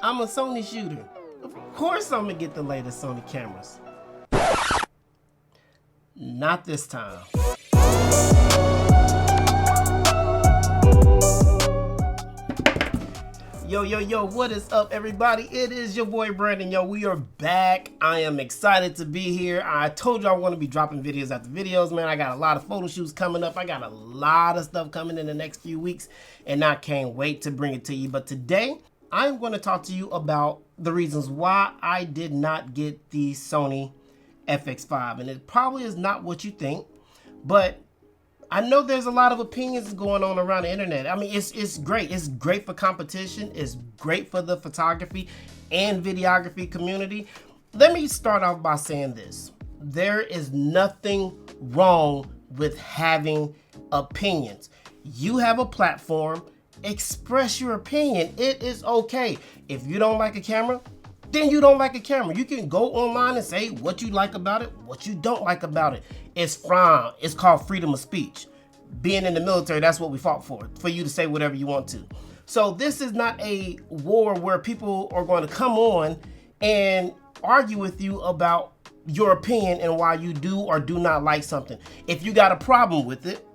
I'm a Sony shooter. Of course I'm gonna get the latest Sony cameras. Not this time. Yo, what is up, everybody? It is your boy Brandon. Yo, we are back. I am excited to be here. I told you I want to be dropping videos after videos, man. I got a lot of photo shoots coming up. I got a lot of stuff coming in the next few weeks, and I can't wait to bring it to you. But today, I'm going to talk to you about the reasons why I did not get the Sony FX5. And it probably is not what you think, but I know there's a lot of opinions going on around the internet. I mean, it's great. It's great for competition. It's great for the photography and videography community. Let me start off by saying this. There is nothing wrong with having opinions. You have a platform, express your opinion. It is okay. If you don't like a camera, then you don't like a camera. You can go online and say what you like about it, what you don't like about it. It's fine. It's called freedom of speech. Being in the military, that's what we fought for you to say whatever you want to. So this is not a war where people are going to come on and argue with you about your opinion and why you do or do not like something. If you got a problem with it,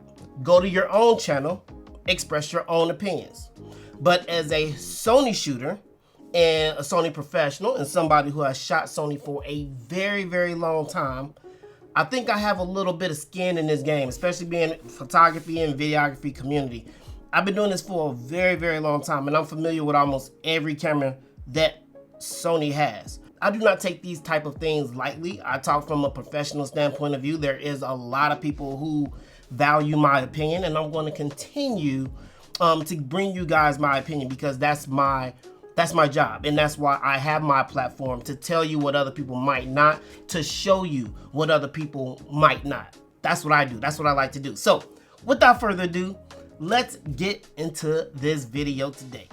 go to your own channel, express your own opinions. But as a Sony shooter and a Sony professional and somebody who has shot Sony for a very, very long time, I think I have a little bit of skin in this game, especially being photography and videography community. I've been doing this for a very, very long time, and I'm familiar with almost every camera that Sony has. I do not take these type of things lightly. I talk from a professional standpoint of view. There is a lot of people who value my opinion, and I'm going to continue to bring you guys my opinion because that's my job, and that's why I have my platform, to tell you what other people might not, to show you what other people might not. That's what I do. That's what I like to do. So without further ado, let's get into this video today.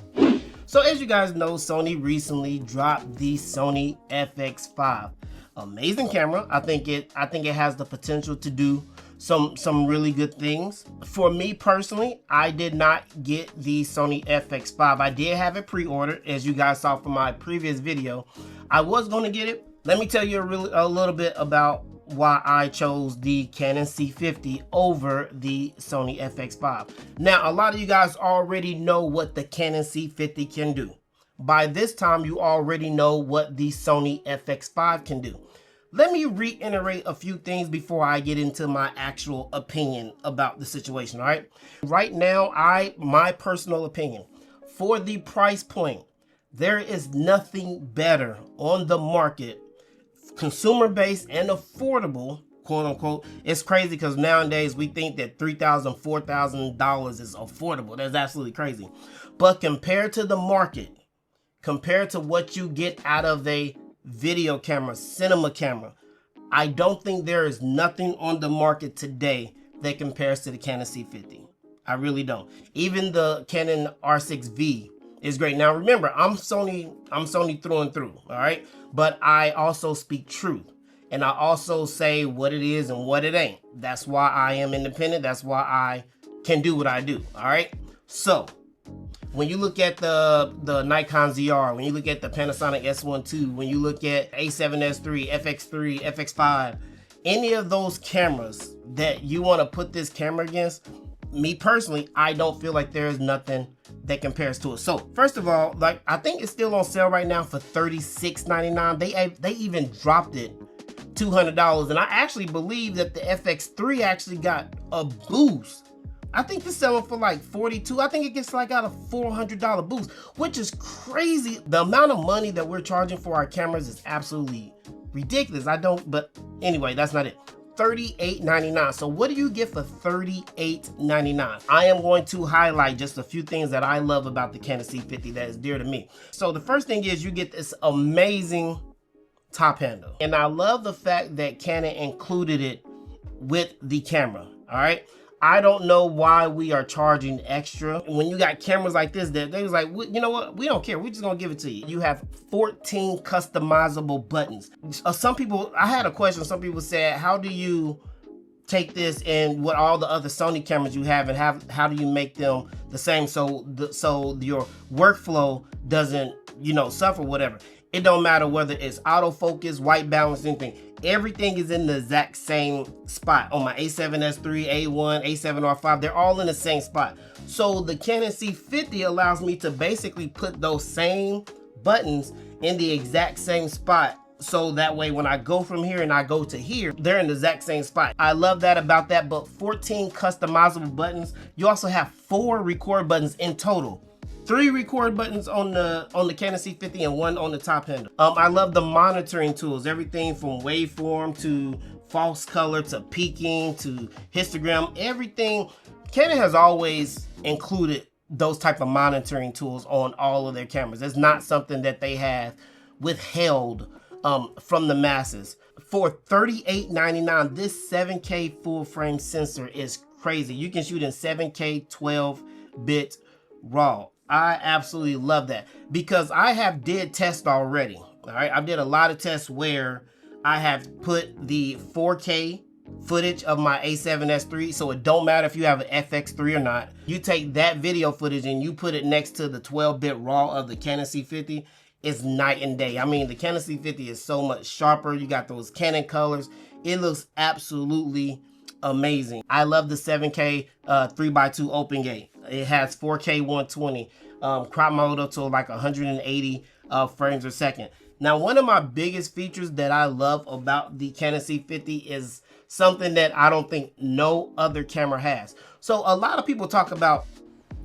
So as you guys know, Sony recently dropped the Sony FX5. Amazing camera. I think it has the potential to do some really good things. For me personally, I did not get the Sony FX5. I did have it pre-ordered, as you guys saw from my previous video. I was going to get it. Let me tell you a little bit about why I chose the Canon C50 over the Sony FX5. Now, a lot of you guys already know what the Canon C50 can do. By this time, you already know what the Sony FX5 can do. Let me reiterate a few things before I get into my actual opinion about the situation, all right? Right now, my personal opinion, for the price point, there is nothing better on the market, consumer-based and affordable, quote unquote. It's crazy because nowadays we think that $3,000, $4,000 is affordable. That's absolutely crazy. But compared to the market, compared to what you get out of a video camera, cinema camera, I don't think there is nothing on the market today that compares to the Canon C50. I really don't. Even the Canon R6V is great. Now remember, I'm Sony through and through, all right? But I also speak truth, and I also say what it is and what it ain't. That's why I am independent. That's why I can do what I do, all right? So when you look at the Nikon ZR, when you look at the Panasonic S1 II, when you look at A7S III, FX3, FX5, any of those cameras that you want to put this camera against, me personally, I don't feel like there is nothing that compares to it. So first of all, like, I think it's still on sale right now for $36.99. They even dropped it $200, and I actually believe that the FX3 actually got a boost. I think it's selling for like $42. I think it gets like out a $400 boost, which is crazy. The amount of money that we're charging for our cameras is absolutely ridiculous. But anyway, that's not it. $38.99. So what do you get for $38.99? I am going to highlight just a few things that I love about the Canon C50 that is dear to me. So the first thing is you get this amazing top handle. And I love the fact that Canon included it with the camera, all right? I don't know why we are charging extra. When you got cameras like this, they was like, you know what? We don't care. We're just gonna give it to you. You have 14 customizable buttons. Some people, I had a question. Some people said, how do you take this and what all the other Sony cameras you have and how do you make them the same so your workflow doesn't suffer, whatever. It don't matter whether it's autofocus, white balance, anything. Everything is in the exact same spot. On my A7S3, A1, A7R5, they're all in the same spot. So the Canon C50 allows me to basically put those same buttons in the exact same spot. So that way when I go from here and I go to here, they're in the exact same spot. I love that about that, but 14 customizable buttons. You also have 4 record buttons in total. 3 record buttons on the Canon C50 and 1 on the top handle. I love the monitoring tools, everything from waveform to false color to peaking to histogram, everything. Canon has always included those type of monitoring tools on all of their cameras. It's not something that they have withheld from the masses. For $38.99, this 7K full frame sensor is crazy. You can shoot in 7K 12-bit RAW. I absolutely love that because I did tests already. All right, I did a lot of tests where I have put the 4K footage of my A7S3, so it don't matter if you have an FX3 or not. You take that video footage and you put it next to the 12-bit RAW of the Canon C50. It's night and day. I mean, the Canon C50 is so much sharper. You got those Canon colors. It looks absolutely amazing. I love the 7K 3x2 open gate. It has 4K 120, crop mode up to like 180 frames per second. Now, one of my biggest features that I love about the Canon C50 is something that I don't think no other camera has. So a lot of people talk about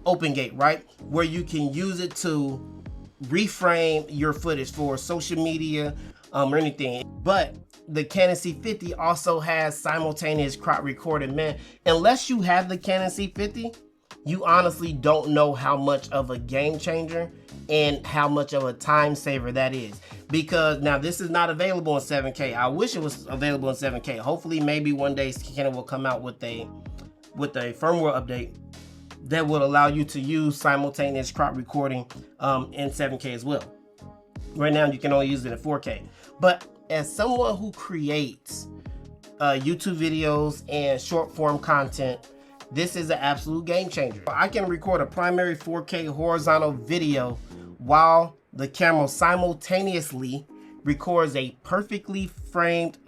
open gate, right? Where you can use it to reframe your footage for social media or anything. But the Canon C50 also has simultaneous crop recording. Man, unless you have the Canon C50, you honestly don't know how much of a game changer and how much of a time saver that is. Because now this is not available in 7K. I wish it was available in 7K. Hopefully maybe one day Canon will come out with a firmware update that would allow you to use simultaneous crop recording in 7K as well. Right now you can only use it in 4K. But as someone who creates YouTube videos and short form content, this is an absolute game changer. I can record a primary 4K horizontal video while the camera simultaneously records a perfectly framed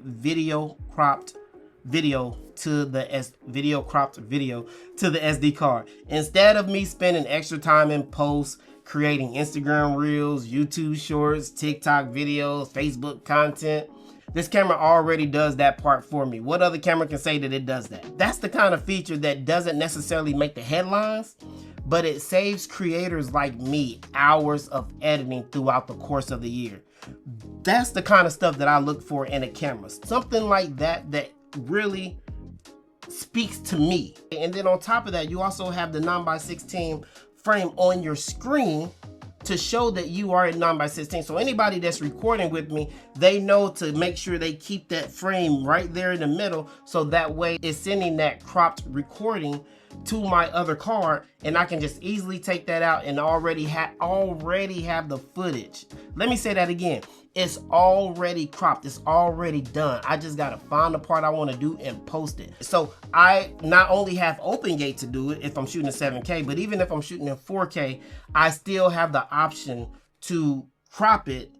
cropped video to the SD card. Instead of me spending extra time in post creating Instagram reels, YouTube shorts, TikTok videos, Facebook content, this camera already does that part for me. What other camera can say that it does that? That's the kind of feature that doesn't necessarily make the headlines, but it saves creators like me hours of editing throughout the course of the year. That's the kind of stuff that I look for in a camera. Something like that that really speaks to me. And then on top of that, you also have the 9x16 frame on your screen to show that you are at 9x16. So anybody that's recording with me, they know to make sure they keep that frame right there in the middle, so that way it's sending that cropped recording to my other card, and I can just easily take that out and already have the footage. Let me say that again. It's already cropped. It's already done. I just gotta find the part I want to do and post it. So I not only have open gate to do it if I'm shooting in 7K, but even if I'm shooting in 4K, I still have the option to crop it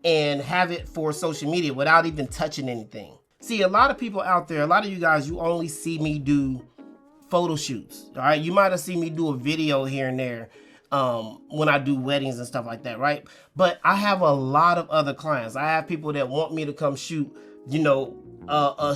and have it for social media without even touching anything. See, a lot of people out there, a lot of you guys, you only see me do photo shoots. All right, you might have seen me do a video here and there when I do weddings and stuff like that, right? But I have a lot of other clients. I have people that want me to come shoot,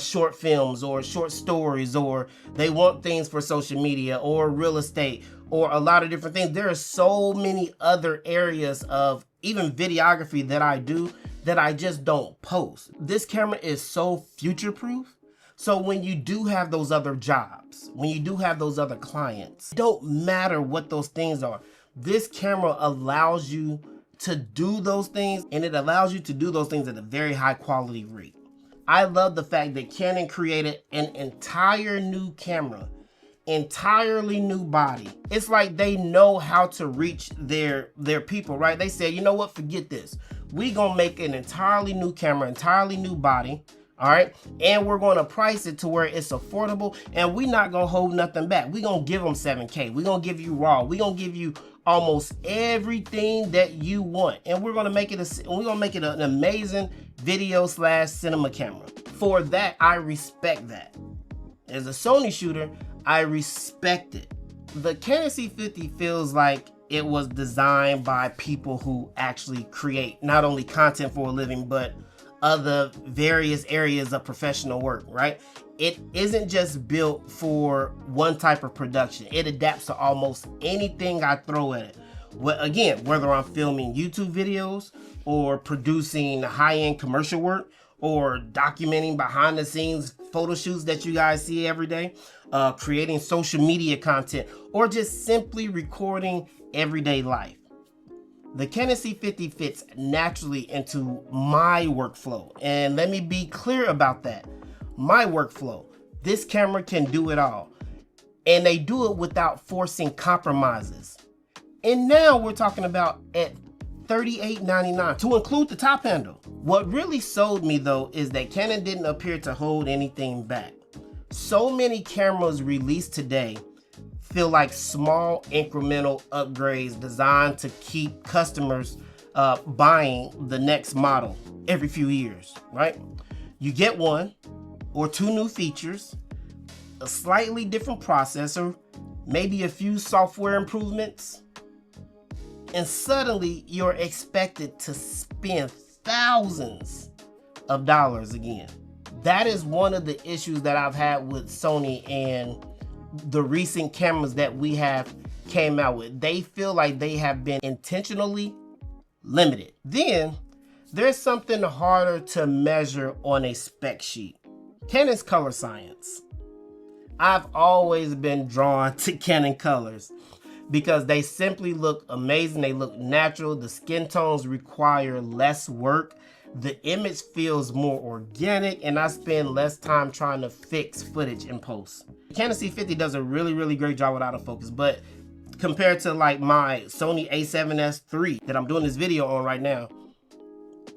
short films or short stories, or they want things for social media or real estate or a lot of different things. There are so many other areas of even videography that I do that I just don't post. This camera is so future-proof. So when you do have those other jobs, when you do have those other clients, it don't matter what those things are. This camera allows you to do those things, and it allows you to do those things at a very high quality rate. I love the fact that Canon created an entire new camera, entirely new body. It's like they know how to reach their people, right? They said, you know what, forget this. We gonna make an entirely new camera, entirely new body. All right, and we're going to price it to where it's affordable, and we're not going to hold nothing back. We're going to give them 7K. We're going to give you RAW. We're going to give you almost everything that you want, and we're gonna make it an amazing video / cinema camera. For that, I respect that. As a Sony shooter, I respect it. The Canon C50 feels like it was designed by people who actually create not only content for a living, but other various areas of professional work, right? It isn't just built for one type of production. It adapts to almost anything I throw at it. Again, whether I'm filming YouTube videos or producing high-end commercial work or documenting behind the scenes photo shoots that you guys see every day, creating social media content, or just simply recording everyday life. The Canon C50 fits naturally into my workflow. And let me be clear about that. My workflow. This camera can do it all. And they do it without forcing compromises. And now we're talking about at $38.99 to include the top handle. What really sold me though is that Canon didn't appear to hold anything back. So many cameras released today feel like small incremental upgrades designed to keep customers buying the next model every few years, right? You get one or two new features, a slightly different processor, maybe a few software improvements, and suddenly you're expected to spend thousands of dollars again. That is one of the issues that I've had with Sony and the recent cameras that we have came out with. They feel like they have been intentionally limited. Then there's something harder to measure on a spec sheet. Canon's color science. I've always been drawn to Canon colors because they simply look amazing. They look natural. The skin tones require less work. The image feels more organic, and I spend less time trying to fix footage in post. Canon C50 does a really great job with autofocus, but compared to like my Sony A7S III that I'm doing this video on right now,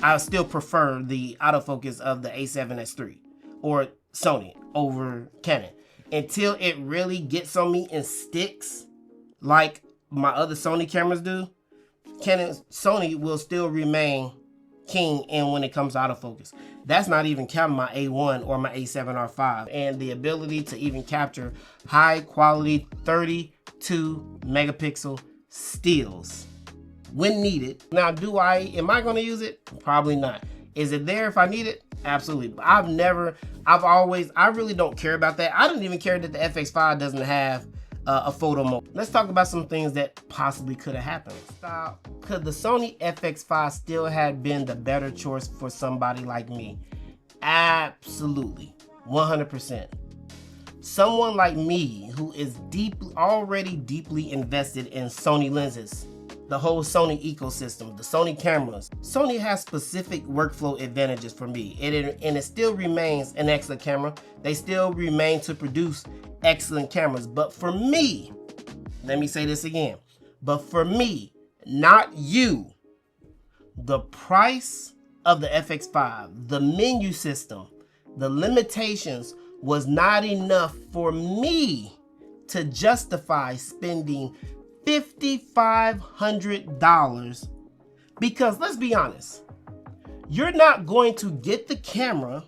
I still prefer the autofocus of the A7S III or Sony over Canon. Until it really gets on me and sticks like my other Sony cameras do, Sony will still remain king in when it comes to autofocus. That's not even counting my A1 or my A7R5 and the ability to even capture high quality 32 megapixel stills when needed. Now, am I gonna use it? Probably not. Is it there if I need it? Absolutely. But I really don't care about that. I don't even care that the FX5 doesn't have a photo mode. Let's talk about some things that possibly could have happened. Could the Sony FX5 still have been the better choice for somebody like me? Absolutely, 100%. Someone like me who is already deeply invested in Sony lenses, the whole Sony ecosystem, the Sony cameras. Sony has specific workflow advantages for me, and it still remains an excellent camera. They still remain to produce excellent cameras. But for me, let me say this again, but for me, not you, the price of the FX5, the menu system, the limitations was not enough for me to justify spending $5,500, because let's be honest, you're not going to get the camera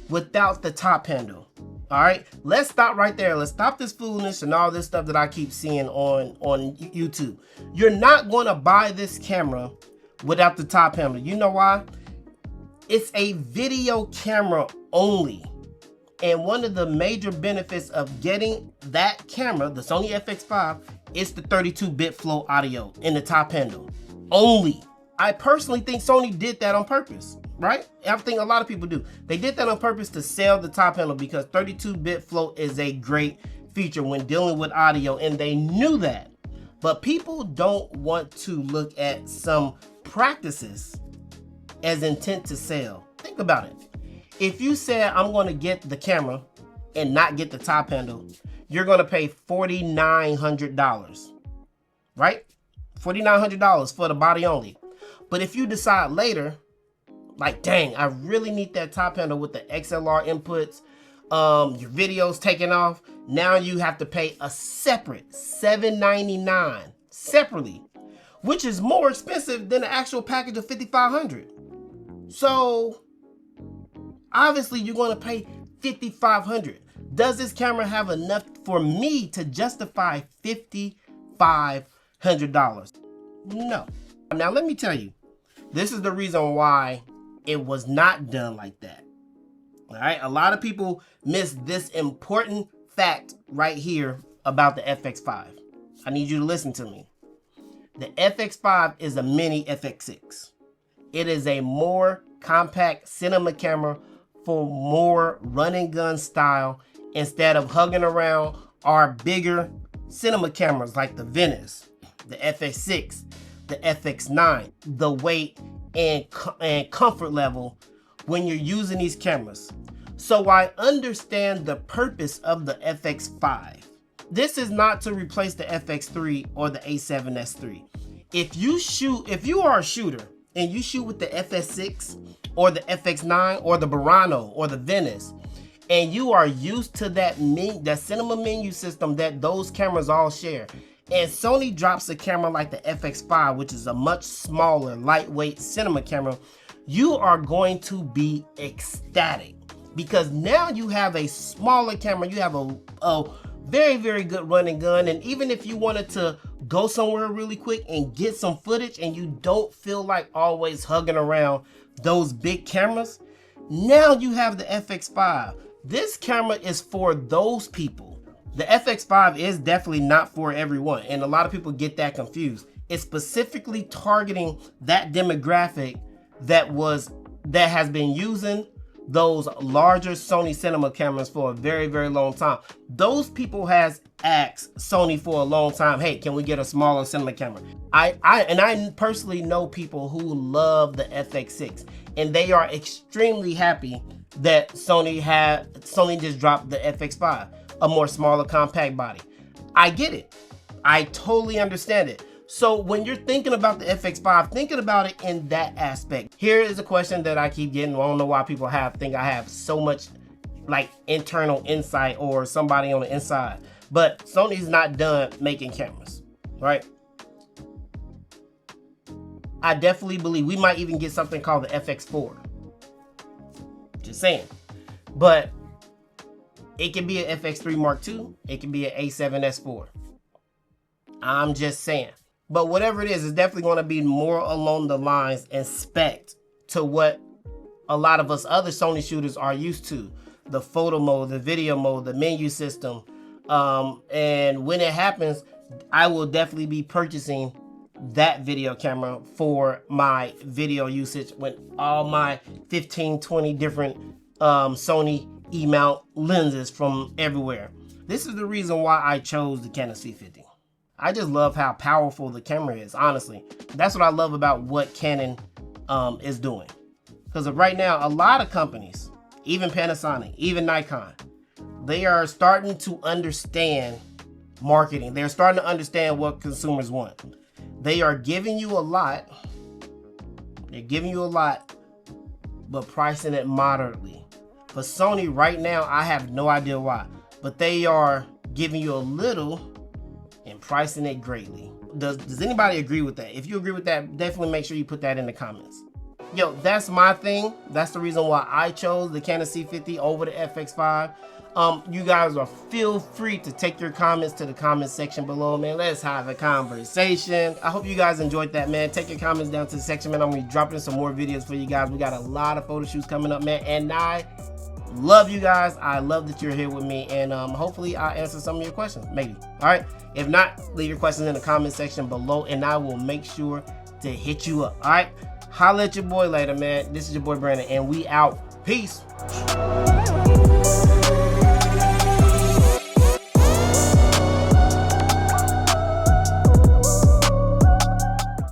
without the top handle. All right, let's stop right there. Let's stop this foolishness and all this stuff that I keep seeing on YouTube. You're not going to buy this camera without the top handle. You know why? It's a video camera only. And one of the major benefits of getting that camera, the Sony FX5, is the 32-bit flow audio in the top handle only. I personally think Sony did that on purpose, right? I think a lot of people do. They did that on purpose to sell the top handle because 32-bit flow is a great feature when dealing with audio, and they knew that. But people don't want to look at some practices as intent to sell. Think about it. If you said, I'm going to get the camera and not get the top handle, you're going to pay $4,900, right? $4,900 for the body only. But if you decide later, like, dang, I really need that top handle with the XLR inputs, your video's taking off, now you have to pay a separate $799 separately, which is more expensive than the actual package of $5,500. So obviously you're going to pay $5,500. Does this camera have enough for me to justify $5,500? No. Now let me tell you, this is the reason why it was not done like that. All right, a lot of people miss this important fact right here about the FX5. I need you to listen to me. The FX5 is a mini FX6. It is a more compact cinema camera for more run and gun style instead of hugging around our bigger cinema cameras like the Venice, the FX6, the FX9, the weight and comfort level when you're using these cameras. So I understand the purpose of the FX5. This is not to replace the FX3 or the A7S III. If you are a shooter and you shoot with the FS6 or the FX9 or the Burano or the Venice, and you are used to that cinema menu system that those cameras all share, and Sony drops a camera like the FX5, which is a much smaller, lightweight cinema camera, you are going to be ecstatic because now you have a smaller camera. You have a very, very good run and gun. And even if you wanted to go somewhere really quick and get some footage and you don't feel like always hugging around those big cameras, now you have the FX5. This camera is for those people. The FX5 is definitely not for everyone, and a lot of people get that confused. It's specifically targeting that demographic that has been using those larger Sony cinema cameras for a very, very long time. Those people has asked Sony for a long time, hey, can we get a smaller cinema camera? I personally know people who love the FX6, and they are extremely happy that Sony just dropped the FX5, a more smaller compact body. I get it. I totally understand it. So when you're thinking about the FX5, thinking about it in that aspect. Here is a question that I keep getting. I don't know why people think I have so much like internal insight or somebody on the inside, but Sony's not done making cameras, right? I definitely believe we might even get something called the FX4. Just saying. But it can be an FX3 Mark II. It can be an A7S IV. I'm just saying. But whatever it is, it's definitely going to be more along the lines and spec to what a lot of us other Sony shooters are used to. The photo mode, the video mode, the menu system. And when it happens, I will definitely be purchasing that video camera for my video usage with all my 15, 20 different Sony E-mount lenses from everywhere. This is the reason why I chose the Canon C50. I just love how powerful the camera is, honestly. That's what I love about what Canon is doing. Because right now, a lot of companies, even Panasonic, even Nikon, they are starting to understand marketing. They're starting to understand what consumers want. They are giving you a lot. They're giving you a lot, but pricing it moderately. For Sony right now, I have no idea why, but they are giving you a little and pricing it greatly. Does anybody agree with that? If you agree with that, definitely make sure you put that in the comments. Yo, that's my thing. That's the reason why I chose the Canon C50 over the FX5. You guys are feel free to take your comments to the comment section below, man. Let's have a conversation. I hope you guys enjoyed that, man. Take your comments down to the section, man. I'm gonna be dropping some more videos for you guys. We got a lot of photo shoots coming up, man, and I love you guys. I love that you're here with me, and hopefully I'll answer some of your questions, maybe. All right, if not, leave your questions in the comment section below, and I will make sure to hit you up. All right, holla at your boy later, man. This is your boy Brandon, and we out. Peace.